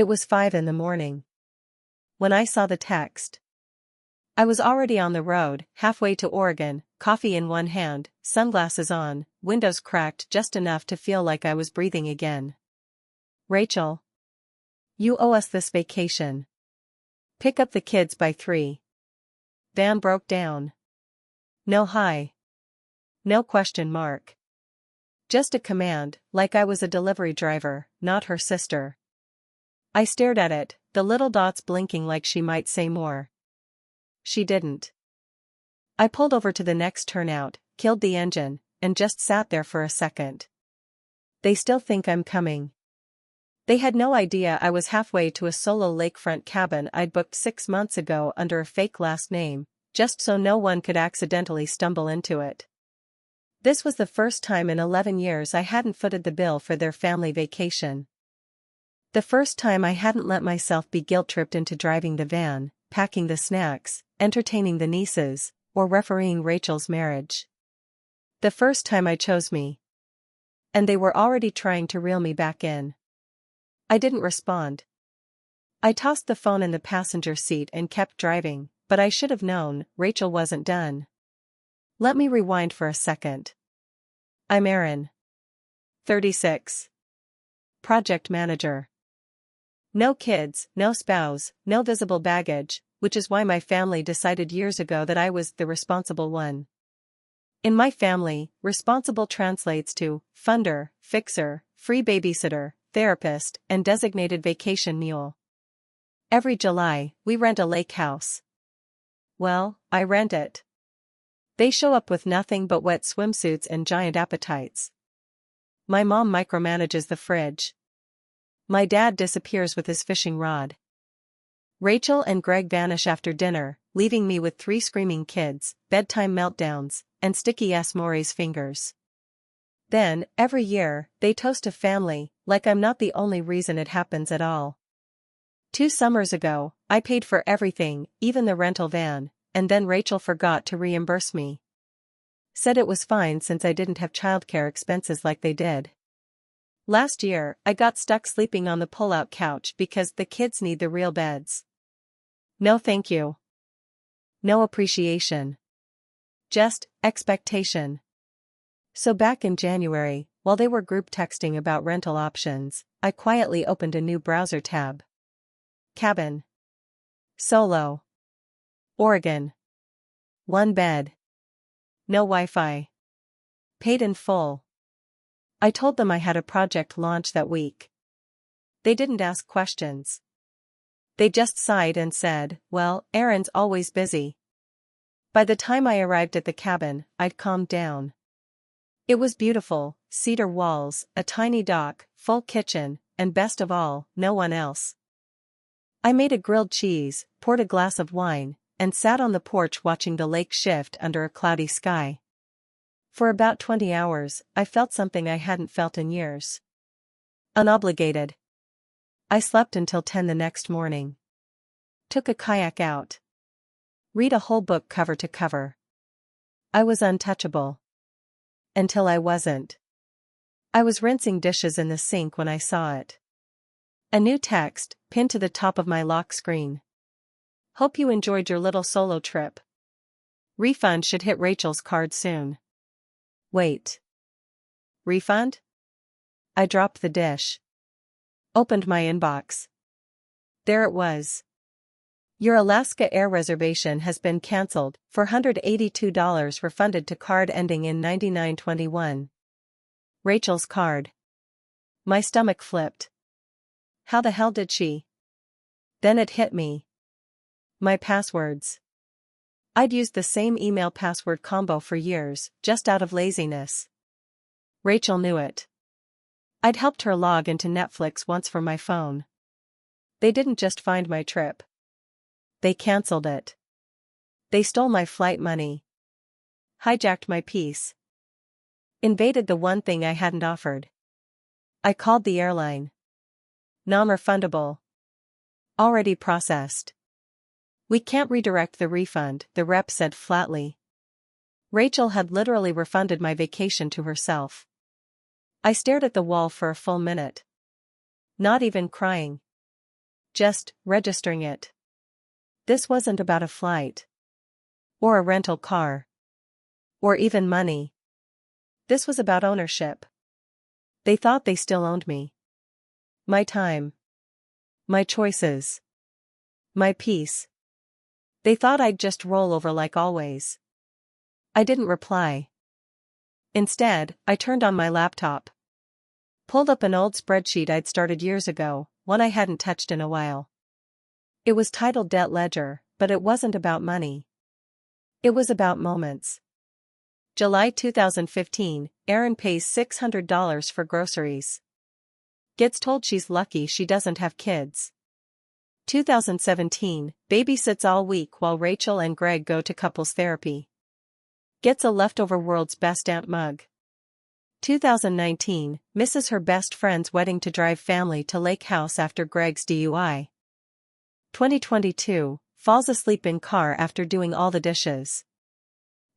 It was 5 in the morning when I saw the text. I was already on the road, halfway to Oregon, coffee in one hand, sunglasses on, windows cracked just enough to feel like I was breathing again. Rachel. You owe us this vacation. Pick up the kids by 3. Van broke down. No hi. No question mark. Just a command, like I was a delivery driver, not her sister. I stared at it, the little dots blinking like she might say more. She didn't. I pulled over to the next turnout, killed the engine, and just sat there for a second. They still think I'm coming. They had no idea I was halfway to a solo lakefront cabin I'd booked 6 months ago under a fake last name, just so no one could accidentally stumble into it. This was the first time in 11 years I hadn't footed the bill for their family vacation. The first time I hadn't let myself be guilt-tripped into driving the van, packing the snacks, entertaining the nieces, or refereeing Rachel's marriage. The first time I chose me. And they were already trying to reel me back in. I didn't respond. I tossed the phone in the passenger seat and kept driving, but I should have known, Rachel wasn't done. Let me rewind for a second. I'm Erin. 36. Project manager. No kids, no spouse, no visible baggage, which is why my family decided years ago that I was the responsible one. In my family, responsible translates to funder, fixer, free babysitter, therapist, and designated vacation mule. Every July, we rent a lake house. Well, I rent it. They show up with nothing but wet swimsuits and giant appetites. My mom micromanages the fridge. My dad disappears with his fishing rod. Rachel and Greg vanish after dinner, leaving me with 3 screaming kids, bedtime meltdowns, and sticky-ass Maury's fingers. Then, every year, they toast a family, like I'm not the only reason it happens at all. 2 summers ago, I paid for everything, even the rental van, and then Rachel forgot to reimburse me. Said it was fine since I didn't have childcare expenses like they did. Last year, I got stuck sleeping on the pull-out couch because the kids need the real beds. No thank you. No appreciation. Just expectation. So back in January, while they were group texting about rental options, I quietly opened a new browser tab. Cabin. Solo. Oregon. 1 bed. No Wi-Fi. Paid in full. I told them I had a project launch that week. They didn't ask questions. They just sighed and said, well, Erin's always busy. By the time I arrived at the cabin, I'd calmed down. It was beautiful, cedar walls, a tiny dock, full kitchen, and best of all, no one else. I made a grilled cheese, poured a glass of wine, and sat on the porch watching the lake shift under a cloudy sky. For about 20 hours, I felt something I hadn't felt in years. Unobligated. I slept until 10 the next morning. Took a kayak out. Read a whole book cover to cover. I was untouchable. Until I wasn't. I was rinsing dishes in the sink when I saw it. A new text, pinned to the top of my lock screen. Hope you enjoyed your little solo trip. Refund should hit Rachel's card soon. Wait. Refund? I dropped the dish. Opened my inbox. There it was. Your Alaska Air reservation has been cancelled, $482 refunded to card ending in 9921. Rachel's card. My stomach flipped. How the hell did she? Then it hit me. My passwords. I'd used the same email password combo for years, just out of laziness. Rachel knew it. I'd helped her log into Netflix once for my phone. They didn't just find my trip. They cancelled it. They stole my flight money. Hijacked my peace. Invaded the one thing I hadn't offered. I called the airline. Non-refundable. Already processed. We can't redirect the refund, the rep said flatly. Rachel had literally refunded my vacation to herself. I stared at the wall for a full minute. Not even crying. just registering it. This wasn't about a flight. Or a rental car. Or even money. This was about ownership. They thought they still owned me. My time. My choices. My peace. They thought I'd just roll over like always. I didn't reply. Instead, I turned on my laptop. Pulled up an old spreadsheet I'd started years ago, one I hadn't touched in a while. It was titled Debt Ledger, but it wasn't about money. It was about moments. July 2015, Erin pays $600 for groceries. Gets told she's lucky she doesn't have kids. 2017, babysits all week while Rachel and Greg go to couples therapy. Gets a leftover World's Best Aunt mug. 2019, misses her best friend's wedding to drive family to lake house after Greg's DUI. 2022, falls asleep in car after doing all the dishes.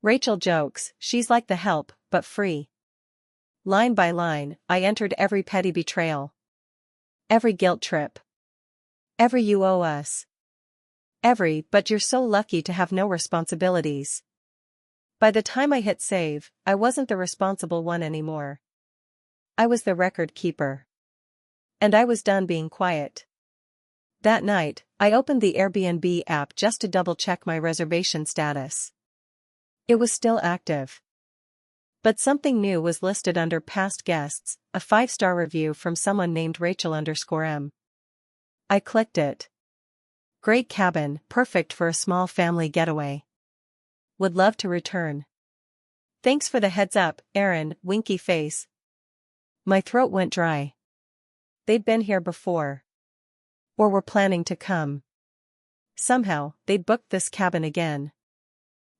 Rachel jokes, she's like The Help, but free. Line by line, I entered every petty betrayal. Every guilt trip. Every you owe us. Every but you're so lucky to have no responsibilities. By the time I hit save, I wasn't the responsible one anymore. I was the record keeper. And I was done being quiet. That night, I opened the Airbnb app just to double-check my reservation status. It was still active. But something new was listed under past guests, a 5-star review from someone named Rachel_M. I clicked it. Great cabin, perfect for a small family getaway. Would love to return. Thanks for the heads up, Erin, winky face. My throat went dry. They'd been here before. Or were planning to come. Somehow, they'd booked this cabin again.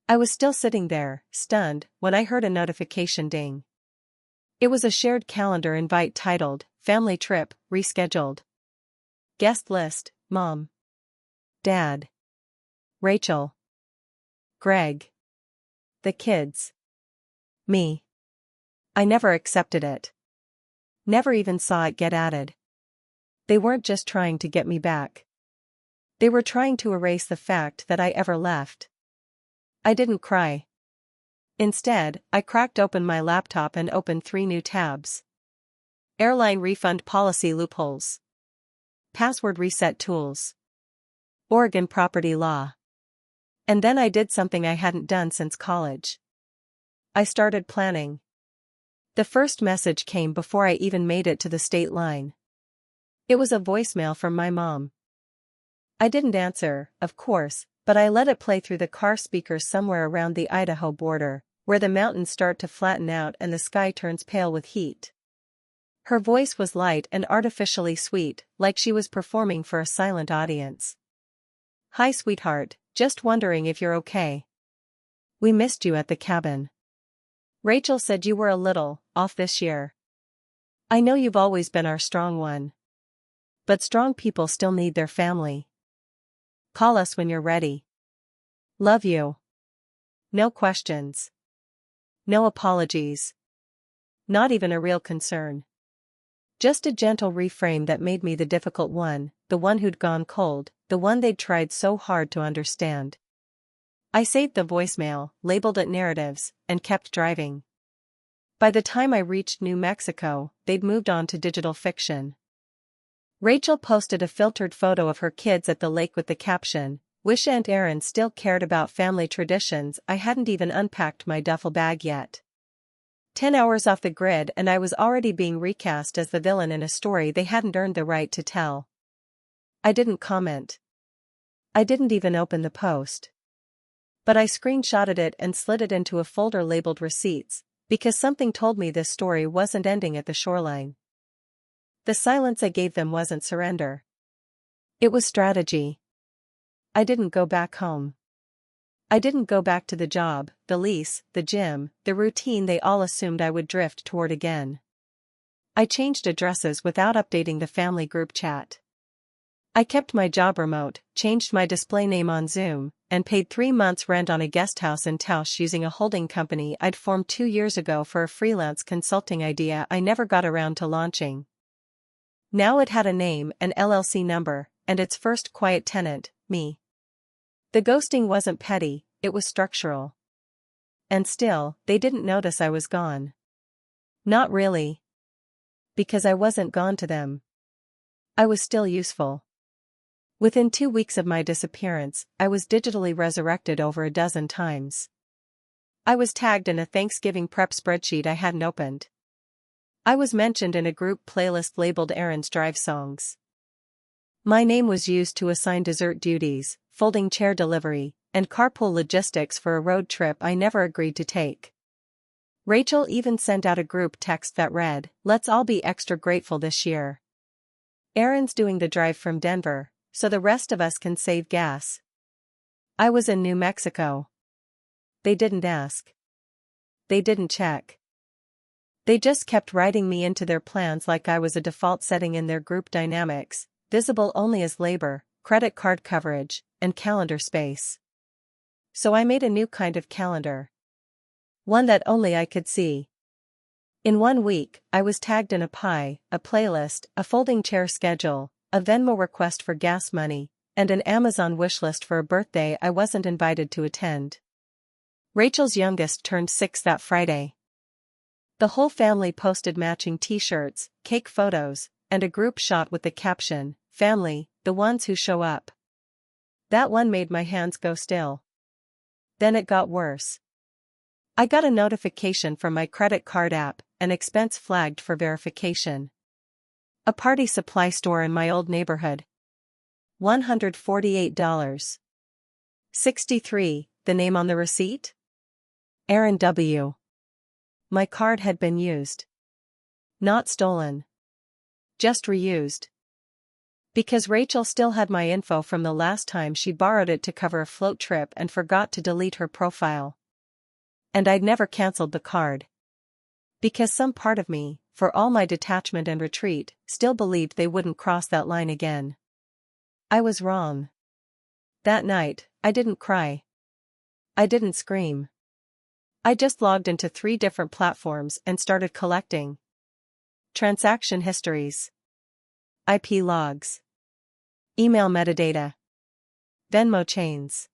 I was still sitting there, stunned, when I heard a notification ding. It was a shared calendar invite titled, Family Trip, Rescheduled. Guest list, Mom. Dad. Rachel. Greg. The kids. Me. I never accepted it. Never even saw it get added. They weren't just trying to get me back. They were trying to erase the fact that I ever left. I didn't cry. Instead, I cracked open my laptop and opened 3 new tabs. Airline refund policy loopholes. Password reset tools. Oregon property law. And then I did something I hadn't done since college. I started planning. The first message came before I even made it to the state line. It was a voicemail from my mom. I didn't answer, of course, but I let it play through the car speakers somewhere around the Idaho border, where the mountains start to flatten out and the sky turns pale with heat. Her voice was light and artificially sweet, like she was performing for a silent audience. Hi sweetheart, just wondering if you're okay. We missed you at the cabin. Rachel said you were a little off this year. I know you've always been our strong one. But strong people still need their family. Call us when you're ready. Love you. No questions. No apologies. Not even a real concern. Just a gentle reframe that made me the difficult one, the one who'd gone cold, the one they'd tried so hard to understand. I saved the voicemail, labeled it narratives, and kept driving. By the time I reached New Mexico, they'd moved on to digital fiction. Rachel posted a filtered photo of her kids at the lake with the caption, "Wish Aunt Erin still cared about family traditions." I hadn't even unpacked my duffel bag yet. 10 hours off the grid and I was already being recast as the villain in a story they hadn't earned the right to tell. I didn't comment. I didn't even open the post. But I screenshotted it and slid it into a folder labeled receipts, because something told me this story wasn't ending at the shoreline. The silence I gave them wasn't surrender. It was strategy. I didn't go back home. I didn't go back to the job, the lease, the gym, the routine they all assumed I would drift toward again. I changed addresses without updating the family group chat. I kept my job remote, changed my display name on Zoom, and paid 3 months rent on a guest house in Taos using a holding company I'd formed 2 years ago for a freelance consulting idea I never got around to launching. Now it had a name, an LLC number, and its first quiet tenant, me. The ghosting wasn't petty, it was structural. And still, they didn't notice I was gone. Not really. Because I wasn't gone to them. I was still useful. Within 2 weeks of my disappearance, I was digitally resurrected over a dozen times. I was tagged in a Thanksgiving prep spreadsheet I hadn't opened. I was mentioned in a group playlist labeled Aaron's Drive Songs. My name was used to assign dessert duties, folding chair delivery, and carpool logistics for a road trip I never agreed to take. Rachel even sent out a group text that read, "Let's all be extra grateful this year. Aaron's doing the drive from Denver, so the rest of us can save gas." I was in New Mexico. They didn't ask. They didn't check. They just kept writing me into their plans like I was a default setting in their group dynamics, visible only as labor, credit card coverage, and calendar space. So I made a new kind of calendar. One that only I could see. In 1 week, I was tagged in a pie, a playlist, a folding chair schedule, a Venmo request for gas money, and an Amazon wishlist for a birthday I wasn't invited to attend. Rachel's youngest turned 6 that Friday. The whole family posted matching t-shirts, cake photos, and a group shot with the caption, "Family, the ones who show up." That one made my hands go still. Then it got worse. I got a notification from my credit card app, an expense flagged for verification. A party supply store in my old neighborhood. $148. 63, the name on the receipt? Aaron W. My card had been used. Not stolen. Just reused. Because Rachel still had my info from the last time she borrowed it to cover a float trip and forgot to delete her profile. And I'd never canceled the card. Because some part of me, for all my detachment and retreat, still believed they wouldn't cross that line again. I was wrong. That night, I didn't cry. I didn't scream. I just logged into 3 different platforms and started collecting transaction histories, IP logs, email metadata, Venmo chains.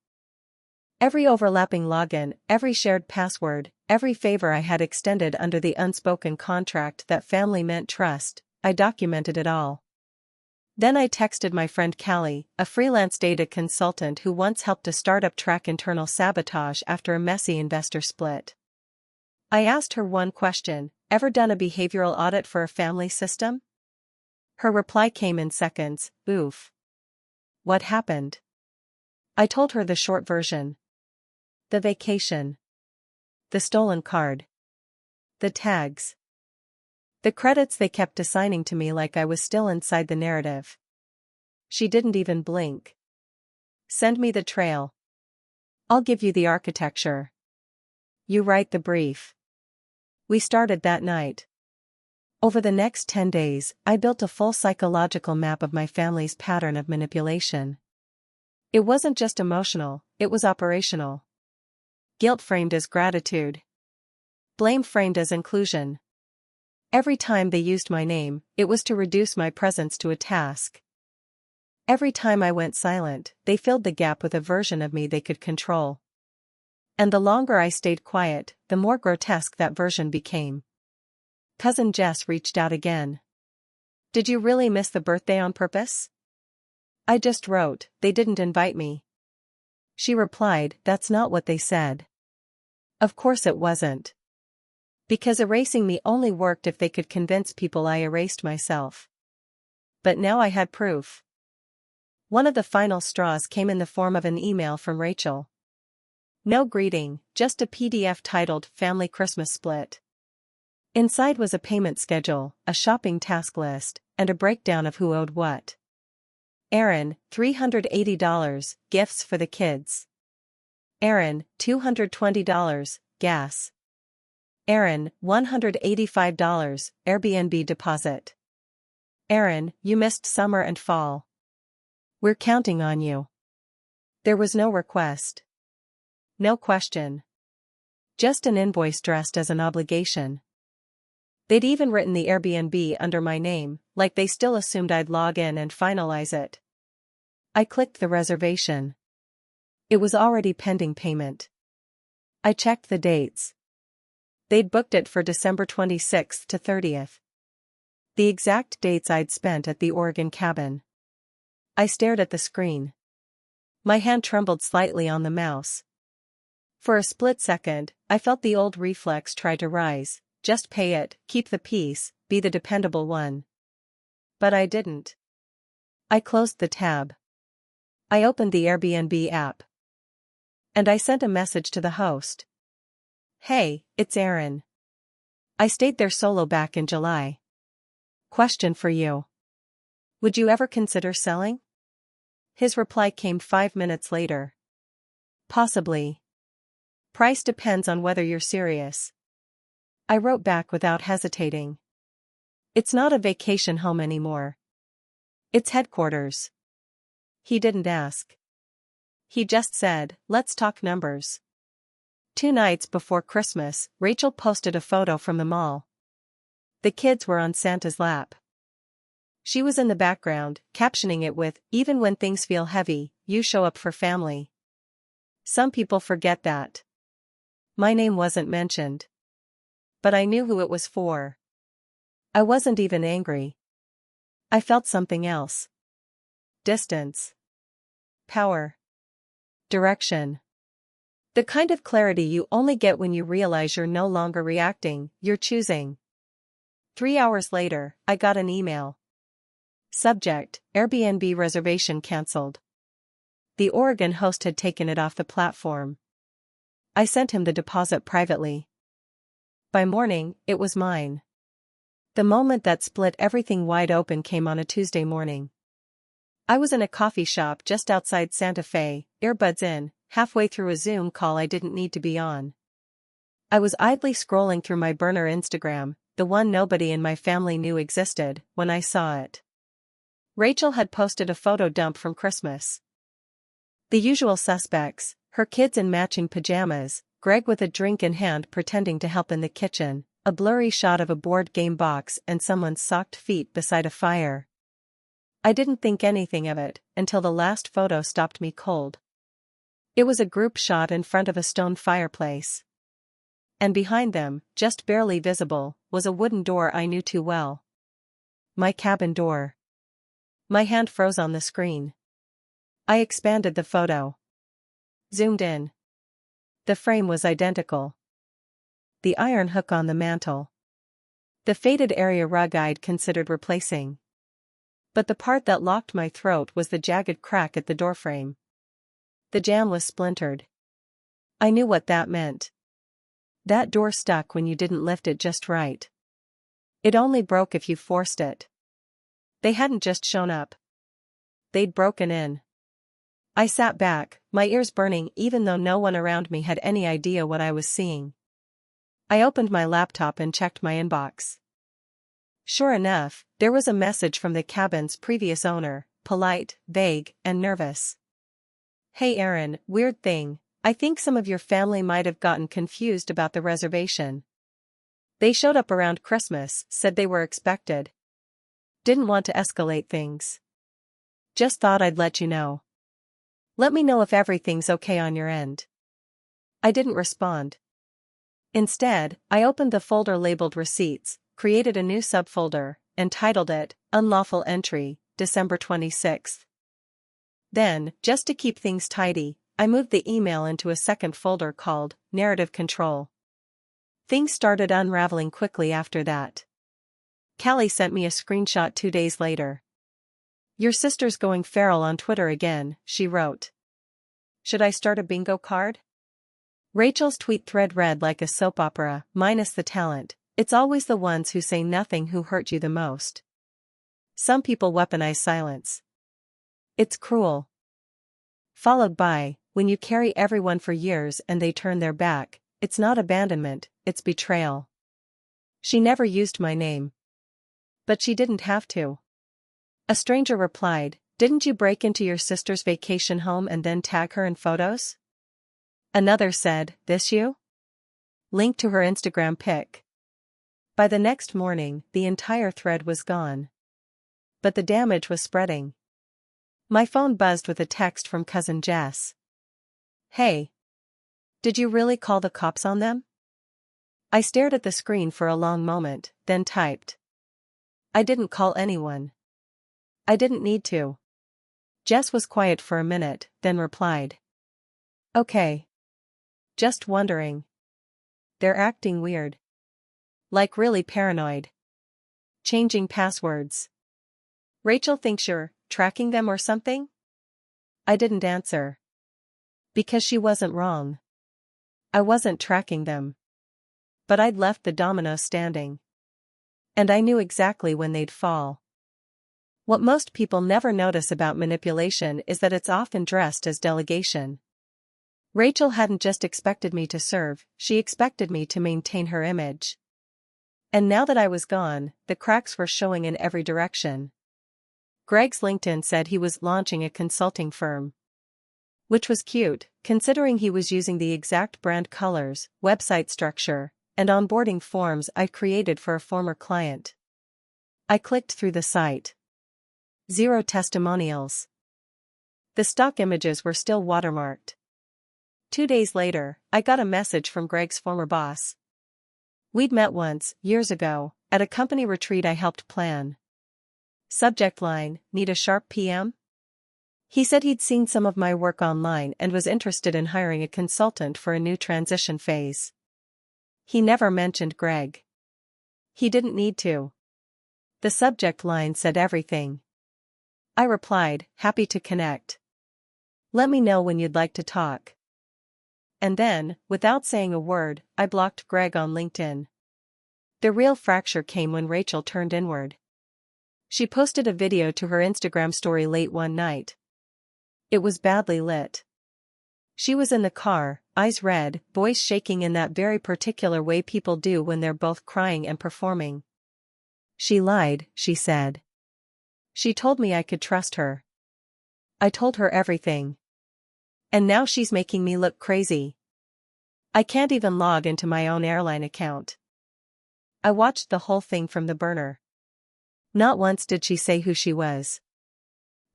Every overlapping login, every shared password, every favor I had extended under the unspoken contract that family meant trust, I documented it all. Then I texted my friend Callie, a freelance data consultant who once helped a startup track internal sabotage after a messy investor split. I asked her one question: ever done a behavioral audit for a family system? Her reply came in seconds: oof. What happened? I told her the short version. The vacation. The stolen card. The tags. The credits they kept assigning to me like I was still inside the narrative. She didn't even blink. Send me the trail. I'll give you the architecture. You write the brief. We started that night. Over the next 10 days, I built a full psychological map of my family's pattern of manipulation. It wasn't just emotional, it was operational. Guilt framed as gratitude. Blame framed as inclusion. Every time they used my name, it was to reduce my presence to a task. Every time I went silent, they filled the gap with a version of me they could control. And the longer I stayed quiet, the more grotesque that version became. Cousin Jess reached out again. Did you really miss the birthday on purpose? I just wrote, they didn't invite me. She replied, that's not what they said. Of course it wasn't. Because erasing me only worked if they could convince people I erased myself. But now I had proof. One of the final straws came in the form of an email from Rachel. No greeting, just a PDF titled Family Christmas Split. Inside was a payment schedule, a shopping task list, and a breakdown of who owed what. Aaron, $380, gifts for the kids. Aaron, $220, gas. Aaron, $185, Airbnb deposit. Aaron, you missed summer and fall. We're counting on you. There was no request. No question. Just an invoice dressed as an obligation. They'd even written the Airbnb under my name, like they still assumed I'd log in and finalize it. I clicked the reservation. It was already pending payment. I checked the dates. They'd booked it for December 26th to 30th. The exact dates I'd spent at the Oregon cabin. I stared at the screen. My hand trembled slightly on the mouse. For a split second, I felt the old reflex try to rise. Just pay it, keep the peace, be the dependable one. But I didn't. I closed the tab. I opened the Airbnb app. And I sent a message to the host. Hey, it's Aaron. I stayed there solo back in July. Question for you. Would you ever consider selling? His reply came 5 minutes later. Possibly. Price depends on whether you're serious. I wrote back without hesitating. It's not a vacation home anymore. It's headquarters. He didn't ask. He just said, let's talk numbers. 2 nights before Christmas, Rachel posted a photo from the mall. The kids were on Santa's lap. She was in the background, captioning it with, even when things feel heavy, you show up for family. Some people forget that. My name wasn't mentioned. But I knew who it was for. I wasn't even angry. I felt something else. Distance. Power. Direction. The kind of clarity you only get when you realize you're no longer reacting, you're choosing. 3 hours later, I got an email. Subject, Airbnb reservation cancelled. The Oregon host had taken it off the platform. I sent him the deposit privately. By morning, it was mine. The moment that split everything wide open came on a Tuesday morning. I was in a coffee shop just outside Santa Fe, earbuds in, halfway through a Zoom call I didn't need to be on. I was idly scrolling through my burner Instagram, the one nobody in my family knew existed, when I saw it. Rachel had posted a photo dump from Christmas. The usual suspects, her kids in matching pajamas, Greg with a drink in hand pretending to help in the kitchen, a blurry shot of a board game box and someone's socked feet beside a fire. I didn't think anything of it, until the last photo stopped me cold. It was a group shot in front of a stone fireplace. And behind them, just barely visible, was a wooden door I knew too well. My cabin door. My hand froze on the screen. I expanded the photo. Zoomed in. The frame was identical. The iron hook on the mantel. The faded area rug I'd considered replacing. But the part that locked my throat was the jagged crack at the doorframe. The jamb was splintered. I knew what that meant. That door stuck when you didn't lift it just right. It only broke if you forced it. They hadn't just shown up. They'd broken in. I sat back, my ears burning even though no one around me had any idea what I was seeing. I opened my laptop and checked my inbox. Sure enough, there was a message from the cabin's previous owner, polite, vague, and nervous. Hey Aaron, weird thing, I think some of your family might have gotten confused about the reservation. They showed up around Christmas, said they were expected. Didn't want to escalate things. Just thought I'd let you know. Let me know if everything's okay on your end. I didn't respond. Instead, I opened the folder labeled Receipts, created a new subfolder, and titled it, Unlawful Entry, December 26th. Then, just to keep things tidy, I moved the email into a second folder called, Narrative Control. Things started unraveling quickly after that. Callie sent me a screenshot 2 days later. Your sister's going feral on Twitter again, she wrote. Should I start a bingo card? Rachel's tweet thread read like a soap opera, minus the talent. It's always the ones who say nothing who hurt you the most. Some people weaponize silence. It's cruel. Followed by, when you carry everyone for years and they turn their back, it's not abandonment, it's betrayal. She never used my name. But she didn't have to. A stranger replied, didn't you break into your sister's vacation home and then tag her in photos? Another said, this you? Link to her Instagram pic. By the next morning, the entire thread was gone. But the damage was spreading. My phone buzzed with a text from cousin Jess. "Hey. Did you really call the cops on them?" I stared at the screen for a long moment, then typed. "I didn't call anyone. I didn't need to." Jess was quiet for a minute, then replied. "Okay. Just wondering. They're acting weird. Like really paranoid. Changing passwords. Rachel thinks you're tracking them or something?" I didn't answer. Because she wasn't wrong. I wasn't tracking them. But I'd left the dominoes standing. And I knew exactly when they'd fall. What most people never notice about manipulation is that it's often dressed as delegation. Rachel hadn't just expected me to serve, she expected me to maintain her image. And now that I was gone, the cracks were showing in every direction. Greg's LinkedIn said he was launching a consulting firm. Which was cute, considering he was using the exact brand colors, website structure, and onboarding forms I'd created for a former client. I clicked through the site. 0 testimonials. The stock images were still watermarked. 2 days later, I got a message from Greg's former boss. We'd met once, years ago, at a company retreat I helped plan. Subject line, "Need a sharp PM?" He said he'd seen some of my work online and was interested in hiring a consultant for a new transition phase. He never mentioned Greg. He didn't need to. The subject line said everything. I replied, "Happy to connect. Let me know when you'd like to talk." And then, without saying a word, I blocked Greg on LinkedIn. The real fracture came when Rachel turned inward. She posted a video to her Instagram story late one night. It was badly lit. She was in the car, eyes red, voice shaking in that very particular way people do when they're both crying and performing. "She lied," she said. "She told me I could trust her. I told her everything. And now she's making me look crazy. I can't even log into my own airline account." I watched the whole thing from the burner. Not once did she say who she was.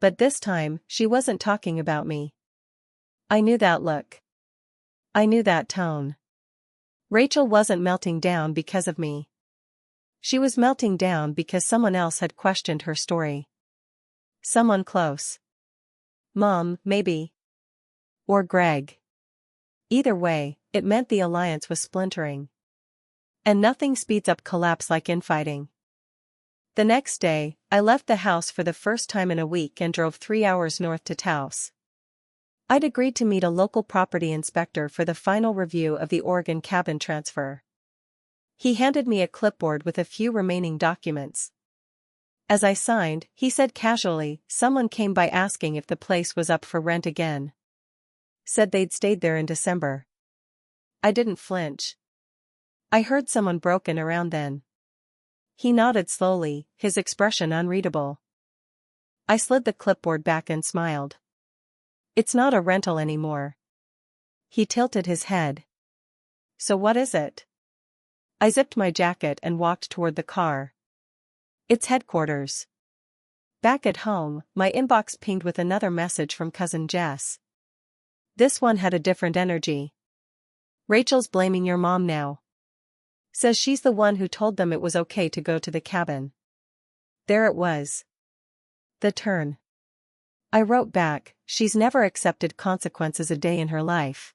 But this time, she wasn't talking about me. I knew that look. I knew that tone. Rachel wasn't melting down because of me. She was melting down because someone else had questioned her story. Someone close. Mom, maybe. Or Greg. Either way, it meant the alliance was splintering. And nothing speeds up collapse like infighting. The next day, I left the house for the first time in a week and drove 3 hours north to Taos. I'd agreed to meet a local property inspector for the final review of the Oregon cabin transfer. He handed me a clipboard with a few remaining documents. As I signed, he said casually, "Someone came by asking if the place was up for rent again. Said they'd stayed there in December." I didn't flinch. "I heard someone broke in around then." He nodded slowly, his expression unreadable. I slid the clipboard back and smiled. "It's not a rental anymore." He tilted his head. "So what is it?" I zipped my jacket and walked toward the car. "It's headquarters." Back at home, my inbox pinged with another message from cousin Jess. This one had a different energy. "Rachel's blaming your mom now. Says she's the one who told them it was okay to go to the cabin." There it was. The turn. I wrote back, "She's never accepted consequences a day in her life.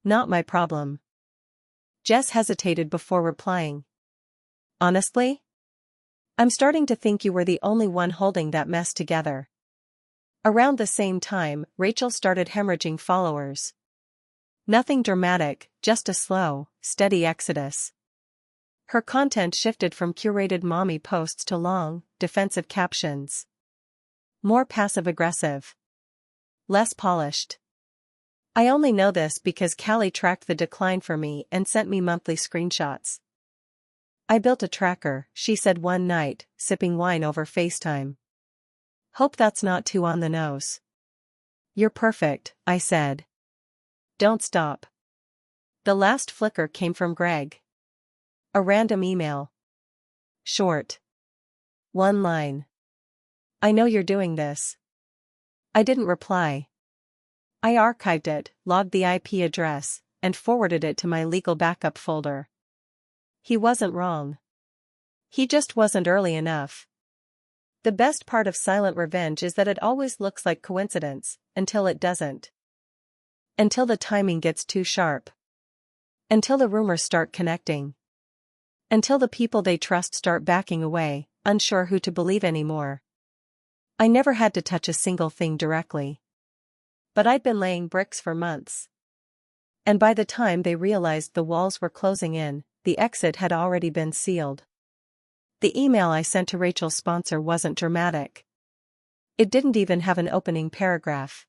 Not my problem." Jess hesitated before replying. "Honestly? I'm starting to think you were the only one holding that mess together." Around the same time, Rachel started hemorrhaging followers. Nothing dramatic, just a slow, steady exodus. Her content shifted from curated mommy posts to long, defensive captions. More passive-aggressive. Less polished. I only know this because Callie tracked the decline for me and sent me monthly screenshots. "I built a tracker," she said one night, sipping wine over FaceTime. "Hope that's not too on the nose." "You're perfect," I said. "Don't stop." The last flicker came from Greg. A random email. Short. One line. "I know you're doing this. I didn't reply. I archived it, logged the IP address, and forwarded it to my legal backup folder. He wasn't wrong. He just wasn't early enough. The best part of silent revenge is that it always looks like coincidence, until it doesn't. Until the timing gets too sharp. Until the rumors start connecting. Until the people they trust start backing away, unsure who to believe anymore. I never had to touch a single thing directly. But I'd been laying bricks for months. And by the time they realized the walls were closing in, the exit had already been sealed. The email I sent to Rachel's sponsor wasn't dramatic. It didn't even have an opening paragraph.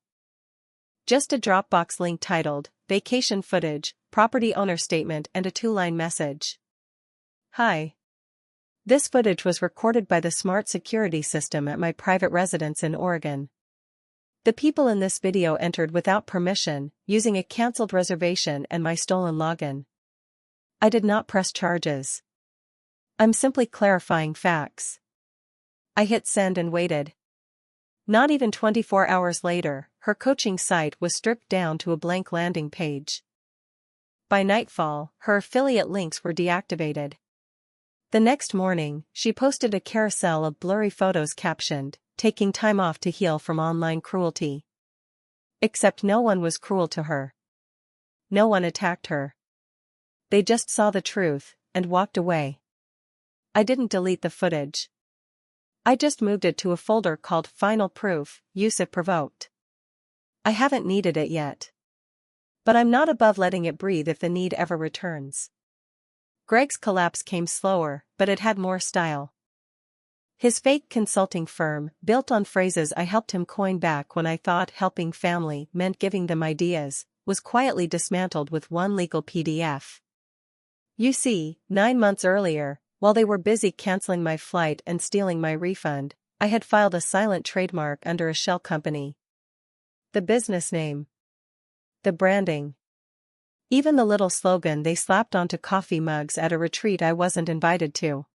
Just a Dropbox link titled, Vacation Footage, Property Owner Statement and a 2-line message. Hi. This footage was recorded by the smart security system at my private residence in Oregon. The people in this video entered without permission, using a canceled reservation and my stolen login. I did not press charges. I'm simply clarifying facts. I hit send and waited. Not even 24 hours later, her coaching site was stripped down to a blank landing page. By nightfall, her affiliate links were deactivated. The next morning, she posted a carousel of blurry photos captioned, taking time off to heal from online cruelty. Except no one was cruel to her. No one attacked her. They just saw the truth, and walked away. I didn't delete the footage. I just moved it to a folder called Final Proof, Use if Provoked. I haven't needed it yet. But I'm not above letting it breathe if the need ever returns. Greg's collapse came slower, but it had more style. His fake consulting firm, built on phrases I helped him coin back when I thought helping family meant giving them ideas, was quietly dismantled with one legal PDF. You see, 9 months earlier, while they were busy canceling my flight and stealing my refund, I had filed a silent trademark under a shell company. The business name. The branding. Even the little slogan they slapped onto coffee mugs at a retreat I wasn't invited to.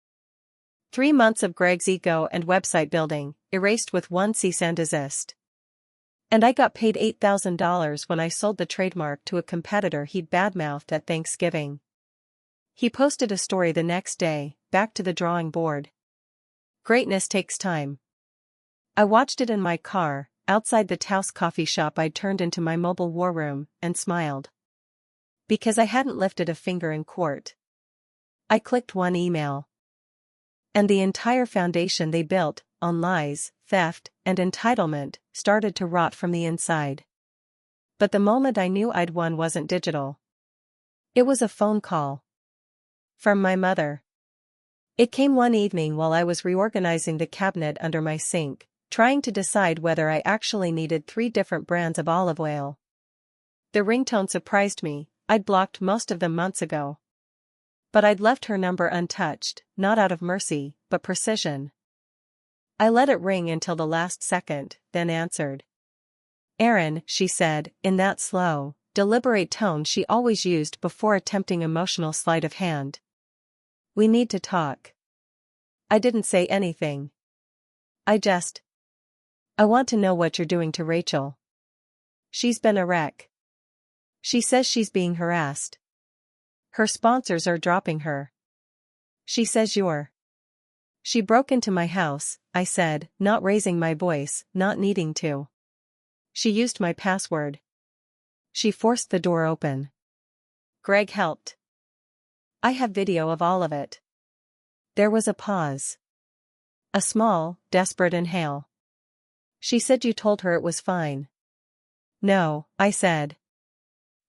3 months of Greg's ego and website building, erased with one cease and desist. And I got paid $8,000 when I sold the trademark to a competitor he'd badmouthed at Thanksgiving. He posted a story the next day, back to the drawing board. Greatness takes time. I watched it in my car, outside the Taos coffee shop I'd turned into my mobile war room, and smiled. Because I hadn't lifted a finger in court. I clicked one email. And the entire foundation they built, on lies, theft, and entitlement, started to rot from the inside. But the moment I knew I'd won wasn't digital. It was a phone call. From my mother. It came one evening while I was reorganizing the cabinet under my sink, trying to decide whether I actually needed 3 different brands of olive oil. The ringtone surprised me. I'd blocked most of them months ago. But I'd left her number untouched, not out of mercy, but precision. I let it ring until the last second, then answered. Aaron, she said, in that slow, deliberate tone she always used before attempting emotional sleight of hand. We need to talk. I didn't say anything. I want to know what you're doing to Rachel. She's been a wreck. She says she's being harassed. Her sponsors are dropping her. She says you're. She broke into my house, I said, not raising my voice, not needing to. She used my password. She forced the door open. Greg helped. I have video of all of it. There was a pause. A small, desperate inhale. She said you told her it was fine. No, I said.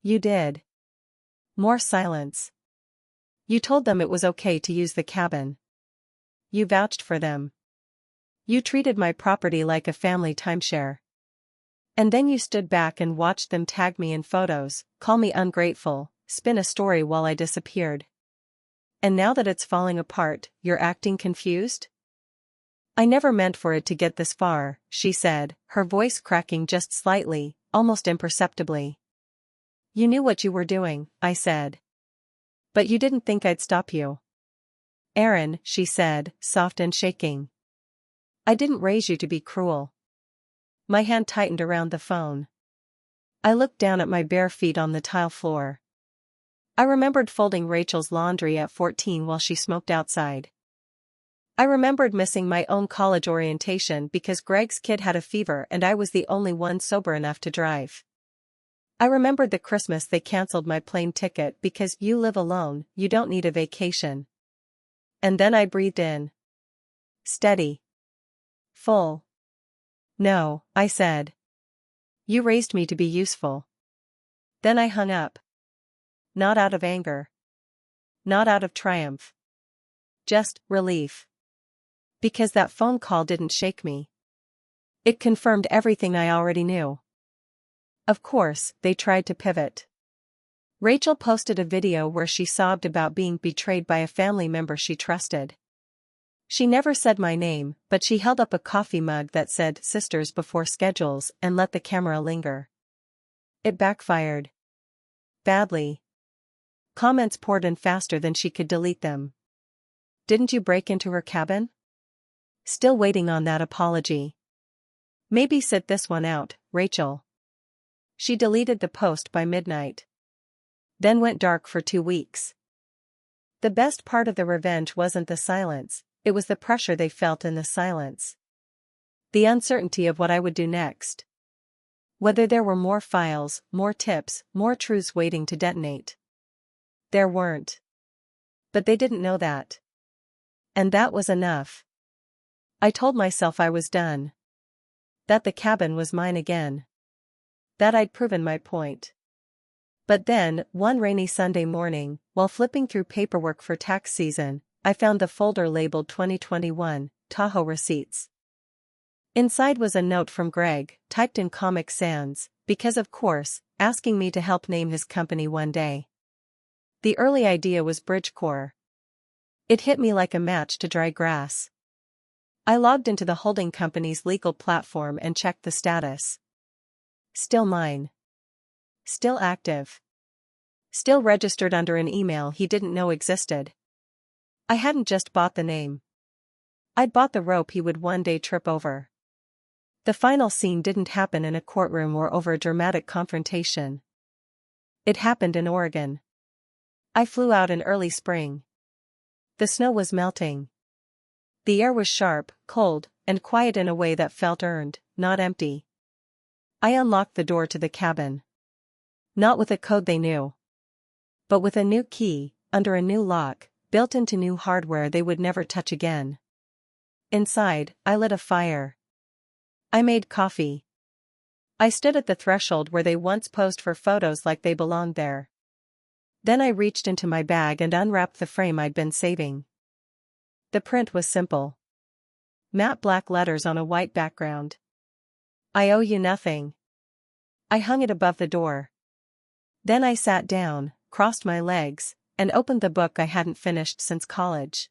You did. More silence. You told them it was okay to use the cabin. You vouched for them. You treated my property like a family timeshare. And then you stood back and watched them tag me in photos, call me ungrateful, spin a story while I disappeared. And now that it's falling apart, you're acting confused? I never meant for it to get this far, she said, her voice cracking just slightly, almost imperceptibly. You knew what you were doing, I said. But you didn't think I'd stop you. Aaron, she said, soft and shaking. I didn't raise you to be cruel. My hand tightened around the phone. I looked down at my bare feet on the tile floor. I remembered folding Rachel's laundry at 14 while she smoked outside. I remembered missing my own college orientation because Greg's kid had a fever and I was the only one sober enough to drive. I remembered the Christmas they canceled my plane ticket because you live alone, you don't need a vacation. And then I breathed in. Steady. Full. No, I said. You raised me to be useful. Then I hung up. Not out of anger. Not out of triumph. Just relief. Because that phone call didn't shake me. It confirmed everything I already knew. Of course, they tried to pivot. Rachel posted a video where she sobbed about being betrayed by a family member she trusted. She never said my name, but she held up a coffee mug that said "Sisters Before Schedules" and let the camera linger. It backfired. Badly. Comments poured in faster than she could delete them. Didn't you break into her cabin? Still waiting on that apology. Maybe sit this one out, Rachel. She deleted the post by midnight. Then went dark for 2 weeks. The best part of the revenge wasn't the silence, it was the pressure they felt in the silence. The uncertainty of what I would do next. Whether there were more files, more tips, more truths waiting to detonate. There weren't. But they didn't know that. And that was enough. I told myself I was done. That the cabin was mine again. That I'd proven my point. But then, one rainy Sunday morning, while flipping through paperwork for tax season, I found the folder labeled 2021, Tahoe Receipts. Inside was a note from Greg, typed in Comic Sans, because of course, asking me to help name his company one day. The early idea was Bridgecore. It hit me like a match to dry grass. I logged into the holding company's legal platform and checked the status. Still mine. Still active. Still registered under an email he didn't know existed. I hadn't just bought the name. I'd bought the rope he would one day trip over. The final scene didn't happen in a courtroom or over a dramatic confrontation. It happened in Oregon. I flew out in early spring. The snow was melting. The air was sharp, cold, and quiet in a way that felt earned, not empty. I unlocked the door to the cabin. Not with a code they knew. But with a new key, under a new lock, built into new hardware they would never touch again. Inside, I lit a fire. I made coffee. I stood at the threshold where they once posed for photos like they belonged there. Then I reached into my bag and unwrapped the frame I'd been saving. The print was simple. Matte black letters on a white background. I owe you nothing. I hung it above the door. Then I sat down, crossed my legs, and opened the book I hadn't finished since college.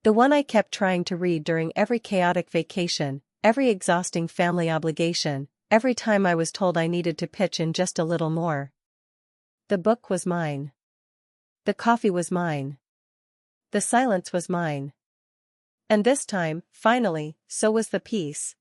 The one I kept trying to read during every chaotic vacation, every exhausting family obligation, every time I was told I needed to pitch in just a little more. The book was mine. The coffee was mine. The silence was mine. And this time, finally, so was the peace.